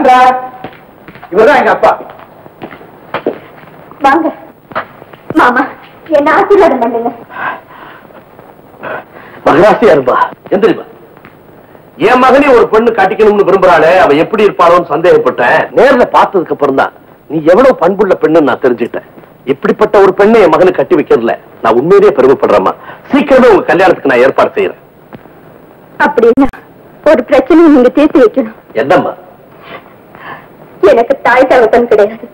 Sandra, இவர்தான் எங்க அப்பா. வாங்க மாமா, என்ன ஆசீர்வாதம் பண்ணுங்க. மகராசியா இருப்பா. எந்திரிப்பா. என் மகனே ஒரு பெண்ணு கட்டிக்கணும்னு விரும்புறாளே, அவ எப்படி இருப்பாளோன்னு சந்தேகப்பட்டேன். நேர்ல பார்த்ததுக்கு அப்புறம் தான் நீ எவ்வளவு பண்புள்ள பெண்ணுன்னு நான் தெரிஞ்சுக்கிட்டேன். இப்படிப்பட்ட ஒரு பெண்ணை என் மகனை கட்டி வைக்கிறதுல நான் உண்மையிலேயே பெருமைப்படுறேம்மா. சீக்கிரமே உங்க கல்யாணத்துக்கு நான் ஏற்பாடு செய்யறேன். அப்படின்னா ஒரு பிரச்சனையை நீங்க தீர்த்து வைக்கணும். என்னம்மா? எனக்கு தாய் தகப்பன் கிடையாது.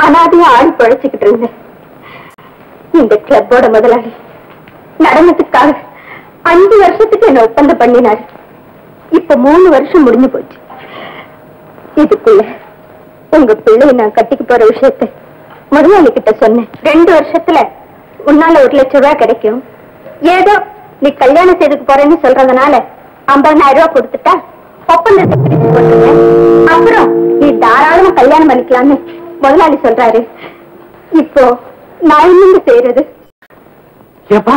அனாதையா ஆடி பழைச்சுக்கிட்டு இருந்தேன். இந்த கிளப்போட முதலாளி நடனத்துக்காக 5 வருஷத்துக்கு என்ன ஒப்பந்தம் பண்ணினாரு. இப்ப 3 வருஷம் முடிஞ்சு போச்சு. இதுக்குள்ள உங்க பிள்ளையை நான் கட்டிக்கு போற விஷயத்தை முதலாளி கிட்ட சொன்னேன். 2 வருஷத்துல உன்னால 1 லட்சம் ரூபாய் கிடைக்கும். ஏதோ நீ கல்யாணம் செய்துக்கு போறேன்னு சொல்றதுனால 50,000 ரூபாய் கொடுத்துட்டா ஒப்பந்தத்தை பிரிச்சு போட்டுருங்க. அப்புறம் நீ தாராளமா கல்யாணம் பண்ணிக்கலாம்னு முதலாளி சொல்றாரு. இப்போ நான் என்ன செய்யறது? ஏப்பா,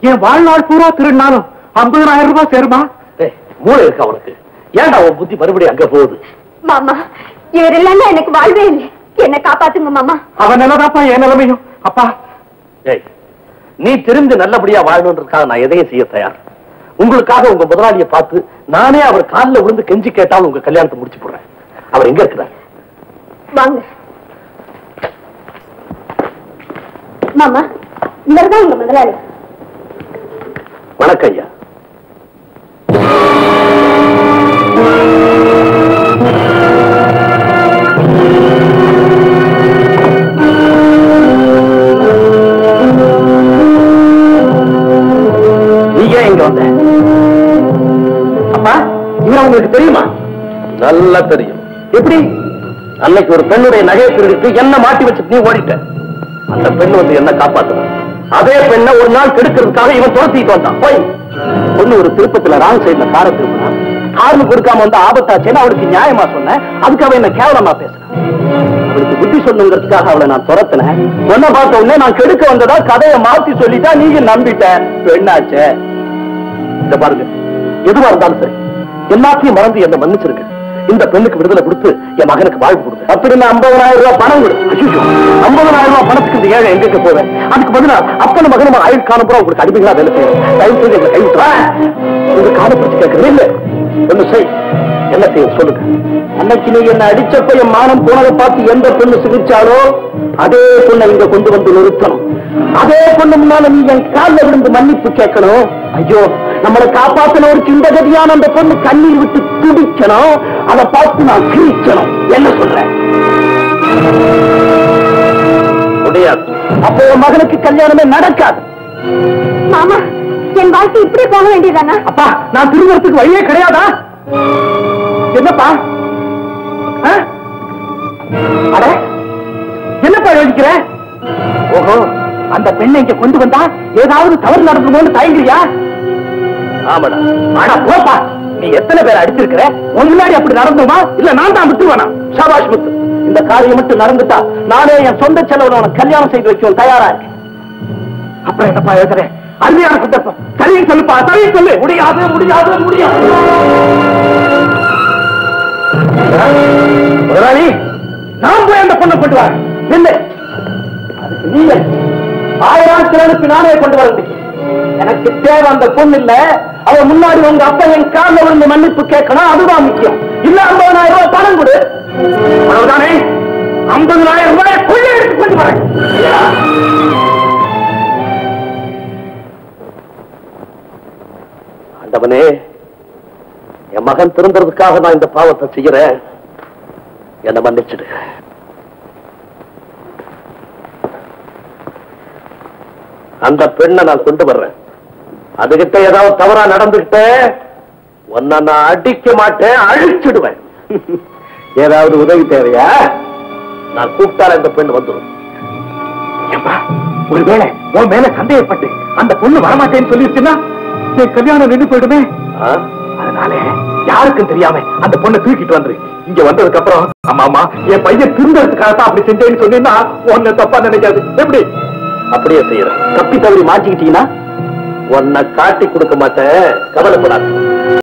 என் வாழ்நாள் பூரா திருநாளும் 50,000 ரூபாய் சேருமா? மூளை இருக்கா உனக்கு? ஏன்டா உன் புத்தி மறுபடியும் அங்க போகுது? மாமா, இவர் இல்லைன்னா எனக்கு வாழ்வே இல்லை. என்ன காப்பாத்துங்க மாமா. அவன் நிலதாப்பா என் நிலைமையும். அப்பா, நீ தெரிந்து நல்லபடியா வாழணுன்றதுக்காக நான் எதையும் செய்ய தயார். உங்களுக்காக உங்க முதலாளியை பார்த்து நானே அவர் காலில் விழுந்து கெஞ்சி கேட்டாலும் உங்க கல்யாணத்தை முடிச்சு போடுறேன். அவர் எங்க இருக்கிறார்? வாங்க மாமா, இவர்தான் உங்க முதலாளி. வணக்கம் ஐயா. நீங்க இங்க வந்த? அப்பா, இவரை உங்களுக்கு தெரியுமா? நல்லா தெரியும். எப்படி? அன்னைக்கு ஒரு பெண்ணுடைய நகையை திருடிட்டு என்ன மாட்டி வச்சுட்டு நீ ஓடிட்ட. அந்த பெண் வந்து என்ன காப்பாத்தணும். அதே பெண்ணை ஒரு நாள் கெடுக்கிறதுக்காக இவன் துரத்திட்டு வந்தான். போய் பொண்ணு ஒரு திருப்பத்துல ராங் சைட்ல காரை திரும்பினான். காரணம் கொடுக்காம வந்து ஆபத்தாச்சேன்னு அவளுக்கு நியாயமா சொன்னேன். அதுக்கு அவன் என்ன கேவலமா பேசுறான். அவளுக்கு புத்தி சொல்லுங்கிறதுக்காக அவளை நான் துரத்தினேன். பொண்ணை பார்த்த உடனே நான் கெடுக்க வந்ததா கதையை மாத்தி சொல்லிட்டா நீங்க நம்பிட்ட. பெண்ணாச்சே. இந்த பாருங்க, எதுவா இருந்தாலும் சரி எல்லாத்தையும் மறந்து என்ன மன்னிச்சிருக்க. இந்த பெண்ணுக்கு விடுதலை கொடுத்து என் மகனுக்கு வாழ்வு கொடுத்து அப்படின்னு 50,000 ரூபாய் பணம் கொடு. 50,000 ரூபாய் பணத்துக்கு இந்த ஏழை எங்க போவேன்? அதுக்கு பதிலா அப்பன மகனும் ஆயுள் காலம் பூரா உங்களுக்கு அடிமைகளா வேலை செய்யும். தயவு செய்து எங்களை கைவிட்டுறேன். உங்க கால பிடிச்சு கேட்கறது இல்ல. ஒண்ணு செய், என்ன செய்ய சொல்லுங்க. அன்னைக்கு நீ என்ன அடிச்சப்ப என் மானம் போனதை பார்த்து எந்த பொண்ணு சிரிச்சாலோ அதே பொண்ணை இங்க கொண்டு வந்து நிறுத்தணும். அதே பொண்ணு முன்னால நீ என் காலில் விழுந்து மன்னிப்பு கேட்கணும். ஐயோ, நம்மளை காப்பாத்தின ஒரு கிண்டகதியான அந்த பொண்ணு கண்ணீர் விட்டு துடிக்கணும். அதை பார்த்து நான் சிரிக்கணும். என்ன சொல்றேன்? முடியாது. அப்போ என் மகனுக்கு கல்யாணமே நடக்காது. மாமா, என் வாழ்க்கை இப்படி போக வேண்டியதானா? அப்பா, நான் திருமணத்துக்கு வழியே கிடையாதா? என்னப்பா? அட, என்னப்பா யோசிக்கிற? ஓஹோ, அந்த பெண்ணை இங்க கொண்டு வந்தா ஏதாவது தவறு நடந்துமோன்னு தயங்குறியா? ஆமாடா. ஆனா போப்பா, நீ எத்தனை பேர் அடிச்சிருக்கிற? உன் முன்னாடி அப்படி நடந்துமா? இல்ல நான் தான் விட்டுருவானா? ஷாபாஷ் முத்து, இந்த காரியம் மட்டும் நடந்துட்டா நானே என் சொந்த செலவுல உனக்கு கல்யாணம் செய்து வைக்க தயாரா இருக்கேன். அப்புறம் என்னப்பா எழுதுறேன்? அருமையான சந்தர்ப்பம். சரியும் சொல்லுப்பா, சரியும் சொல்லு. முடியாது, முடியாது, முடியாது. முதலாளி, நான் போய் அந்த பொண்ணை கொண்டு வரேன். இல்லை, அதுக்கு நீங்க 1000 கிலோனுக்கு நானே கொண்டு வர முடியும். எனக்கு தேவை அந்த பொண்ணு இல்ல. அவ முன்னாடி உங்க அப்பா என் காலில் விழுந்து மன்னிப்பு கேட்கணும். அதுதான் முக்கியம். இல்ல 50,000 ரூபாய் பணம் கொடு. அவ்வளவுதானே? 50,000 ரூபாய் கொள்ளை எடுத்து கொண்டு வரேன். ஆண்டவனே, என் மகன் திருந்துறதுக்காக நான் இந்த பாவத்தை செய்யறேன். என்ன மன்னிச்சிடு. அந்த பெண்ணை நான் கொண்டு வர்றேன். அதுகிட்ட ஏதாவது தவறா நடந்துகிட்ட உன்னை நான் அடிக்க மாட்டேன், அழிச்சிடுவேன். ஏதாவது உதவி தேவையா? நான் கூப்பிட்டால இந்த பெண் வந்துடும். ஒருவேளை உன் மேல சந்தேகப்பட்டு அந்த பொண்ணு வரமாட்டேன்னு சொல்லிருச்சுன்னா என் கல்யாணம் நின்று போயிடுமே. அதனால யாருக்கும் தெரியாம அந்த பொண்ணை தூக்கிட்டு வந்துரு. இங்க வந்ததுக்கு அப்புறம் ஆமா ஆமா என் பையன் திருந்ததுக்காகத்தான் அப்படி செஞ்சேன்னு சொன்னீங்கன்னா உன்னை தப்பா நினைக்காது. எப்படி? அப்படியே செய்யறேன். தப்பி தவறி மாட்டிக்கிட்டீங்கன்னா உன்னை காட்டி கொடுக்க மாட்டேன். கவலைப்படாது.